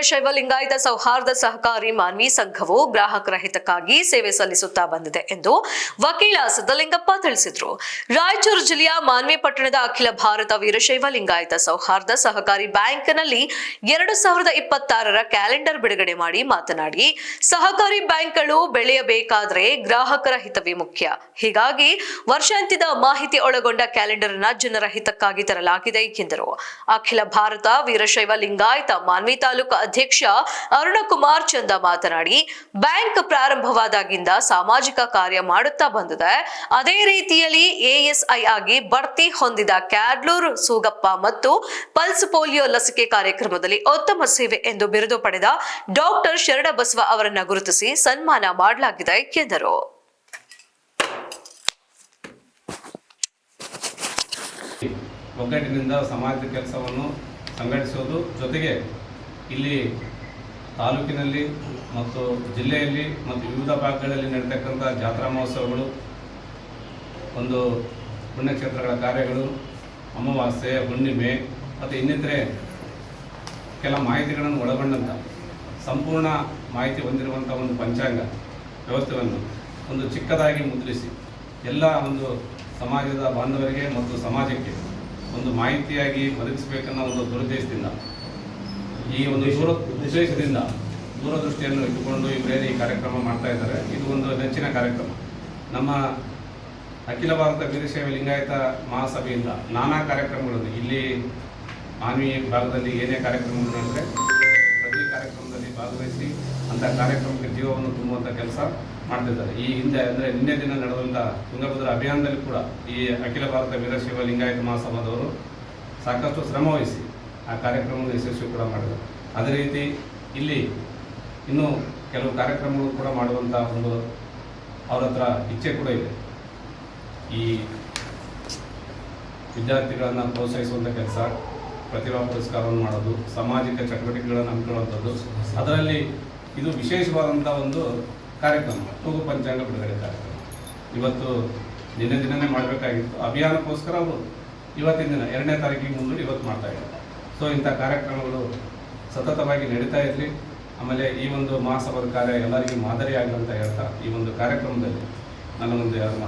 ವೀರಶೈವ ಲಿಂಗಾಯತ ಸೌಹಾರ್ದ ಸಹಕಾರಿ ಮಾನ್ವಿ ಸಂಘವು ಗ್ರಾಹಕರ ಹಿತಕ್ಕಾಗಿ ಸೇವೆ ಸಲ್ಲಿಸುತ್ತಾ ಬಂದಿದೆ ಎಂದು ವಕೀಲ ಸಿದ್ದಲಿಂಗಪ್ಪ ತಿಳಿಸಿದರು. ರಾಯಚೂರು ಜಿಲ್ಲೆಯ ಮಾನ್ವಿ ಪಟ್ಟಣದ ಅಖಿಲ ಭಾರತ ವೀರಶೈವ ಲಿಂಗಾಯತ ಸೌಹಾರ್ದ ಸಹಕಾರಿ ಬ್ಯಾಂಕ್ನಲ್ಲಿ 2026ರ ಕ್ಯಾಲೆಂಡರ್ ಬಿಡುಗಡೆ ಮಾಡಿ ಮಾತನಾಡಿ, ಸಹಕಾರಿ ಬ್ಯಾಂಕ್ಗಳು ಬೆಳೆಯಬೇಕಾದರೆ ಗ್ರಾಹಕರ ಹಿತವೇ ಮುಖ್ಯ. ಹೀಗಾಗಿ ವರ್ಷಾಂತ್ಯದ ಮಾಹಿತಿ ಒಳಗೊಂಡ ಕ್ಯಾಲೆಂಡರ್ ಅನ್ನು ಜನರ ಹಿತಕ್ಕಾಗಿ ತರಲಾಗಿದೆ ಎಂದರು. ಅಖಿಲ ಭಾರತ ವೀರಶೈವ ಲಿಂಗಾಯತ ಮಾನ್ವಿ ತಾಲೂಕು ಅಧ್ಯಕ್ಷ ಅರುಣಕುಮಾರ್ ಚಂದ ಮಾತನಾಡಿ, ಬ್ಯಾಂಕ್ ಪ್ರಾರಂಭವಾದಾಗಿಂದ ಸಾಮಾಜಿಕ ಕಾರ್ಯ ಮಾಡುತ್ತಾ ಬಂದಿದೆ. ಅದೇ ರೀತಿಯಲ್ಲಿ ಎಎಸ್ಐ ಆಗಿ ಬಡ್ತಿ ಹೊಂದಿದ ಕ್ಯಾಡ್ಲೂರ್ ಸೂಗಪ್ಪ ಮತ್ತು ಪಲ್ಸ್ ಪೋಲಿಯೋ ಲಸಿಕೆ ಕಾರ್ಯಕ್ರಮದಲ್ಲಿ ಉತ್ತಮ ಸೇವೆ ಎಂದು ಬಿರುದು ಪಡೆದ ಡಾಕ್ಟರ್ ಶರಣಬಸವ ಅವರನ್ನು ಗುರುತಿಸಿ ಸನ್ಮಾನ ಮಾಡಲಾಗಿದೆ ಎಂದರು. ಒಗ್ಗಟ್ಟಿನಿಂದ ಸಮಾಜದ ಕೆಲಸವನ್ನು ಸಂಘಟಿಸುವುದು ಜೊತೆಗೆ ಇಲ್ಲಿ ತಾಲೂಕಿನಲ್ಲಿ ಮತ್ತು ಜಿಲ್ಲೆಯಲ್ಲಿ ಮತ್ತು ವಿವಿಧ ಭಾಗಗಳಲ್ಲಿ ನಡೀತಕ್ಕಂಥ ಜಾತ್ರಾ ಮಹೋತ್ಸವಗಳು, ಒಂದು ಪುಣ್ಯಕ್ಷೇತ್ರಗಳ ಕಾರ್ಯಗಳು, ಅಮಾವಾಸ್ಯೆ, ಹುಣ್ಣಿಮೆ ಮತ್ತು ಇನ್ನಿತರೆ ಕೆಲ ಮಾಹಿತಿಗಳನ್ನು ಒಳಗೊಂಡಂಥ ಸಂಪೂರ್ಣ ಮಾಹಿತಿ ಹೊಂದಿರುವಂಥ ಒಂದು ಪಂಚಾಂಗ ವ್ಯವಸ್ಥೆಯನ್ನು ಒಂದು ಚಿಕ್ಕದಾಗಿ ಮುದ್ರಿಸಿ ಎಲ್ಲ ಒಂದು ಸಮಾಜದ ಬಾಂಧವರಿಗೆ ಮತ್ತು ಸಮಾಜಕ್ಕೆ ಒಂದು ಮಾಹಿತಿಯಾಗಿ ಒದಗಿಸಬೇಕನ್ನೋ ಒಂದು ದುರುದ್ದೇಶದಿಂದ ಈ ಒಂದು ದೂರದೃಷ್ಟಿಯನ್ನು ಇಟ್ಟುಕೊಂಡು ಇವರೇನು ಈ ಕಾರ್ಯಕ್ರಮ ಮಾಡ್ತಾ ಇದ್ದಾರೆ. ಇದು ಒಂದು ನೆಚ್ಚಿನ ಕಾರ್ಯಕ್ರಮ. ನಮ್ಮ ಅಖಿಲ ಭಾರತ ವೀರಶೈವ ಲಿಂಗಾಯತ ಮಹಾಸಭೆಯಿಂದ ನಾನಾ ಕಾರ್ಯಕ್ರಮಗಳನ್ನು ಇಲ್ಲಿ ಮಾನ್ವಿ ಭಾಗದಲ್ಲಿ ಏನೇ ಕಾರ್ಯಕ್ರಮಗಳು ನಡೆದರೆ ಪ್ರತಿ ಕಾರ್ಯಕ್ರಮದಲ್ಲಿ ಭಾಗವಹಿಸಿ ಅಂಥ ಕಾರ್ಯಕ್ರಮಕ್ಕೆ ಜೀವವನ್ನು ತುಂಬುವಂಥ ಕೆಲಸ ಮಾಡ್ತಿದ್ದಾರೆ. ಈ ಹಿಂದೆ ಅಂದರೆ ನಿನ್ನೆ ದಿನ ನಡೆದಂಥ ತುಂಗಭದ್ರಾ ಅಭಿಯಾನದಲ್ಲಿ ಕೂಡ ಈ ಅಖಿಲ ಭಾರತ ವೀರಶೈವ ಲಿಂಗಾಯತ ಮಹಾಸಭಾದವರು ಸಾಕಷ್ಟು ಶ್ರಮವಹಿಸಿ ಆ ಕಾರ್ಯಕ್ರಮವನ್ನು ಯಶಸ್ವಿ ಕೂಡ ಮಾಡಿದರು. ಅದೇ ರೀತಿ ಇಲ್ಲಿ ಇನ್ನೂ ಕೆಲವು ಕಾರ್ಯಕ್ರಮಗಳು ಕೂಡ ಮಾಡುವಂಥ ಒಂದು ಅವರ ಹತ್ರ ಇಚ್ಛೆ ಕೂಡ ಇದೆ. ಈ ವಿದ್ಯಾರ್ಥಿಗಳನ್ನು ಪ್ರೋತ್ಸಾಹಿಸುವಂಥ ಕೆಲಸ, ಪ್ರತಿಭಾ ಪುರಸ್ಕಾರವನ್ನು ಮಾಡೋದು, ಸಾಮಾಜಿಕ ಚಟುವಟಿಕೆಗಳನ್ನು ಹಮ್ಮಿಕೊಳ್ಳುವಂಥದ್ದು, ಅದರಲ್ಲಿ ಇದು ವಿಶೇಷವಾದಂಥ ಒಂದು ಕಾರ್ಯಕ್ರಮ ತೂಗು ಪಂಚಾಂಗ ಬಿಡುಗಡೆ ಕಾರ್ಯಕ್ರಮ. ಇವತ್ತು ನಿನ್ನೆ ದಿನವೇ ಮಾಡಬೇಕಾಗಿತ್ತು. ಅಭಿಯಾನಕ್ಕೋಸ್ಕರ ಅವರು ಇವತ್ತಿನ ದಿನ 2ನೇ ತಾರೀಕಿಗೆ ಮುಂದೂಡಿ ಇವತ್ತು ಮಾಡ್ತಾಯಿದ್ದಾರೆ. ಸೊ ಇಂಥ ಕಾರ್ಯಕ್ರಮಗಳು ಸತತವಾಗಿ ನಡೀತಾ ಇರಲಿ. ಆಮೇಲೆ ಈ ಒಂದು ಮಹಾಸಭಾದ ಕಾರ್ಯ ಎಲ್ಲರಿಗೂ ಮಾದರಿಯಾಗಲಿ ಅಂತ ಹೇಳ್ತಾ ಈ ಒಂದು ಕಾರ್ಯಕ್ರಮದಲ್ಲಿ ನನ್ನ ಮುಂದೆ ಯಾರು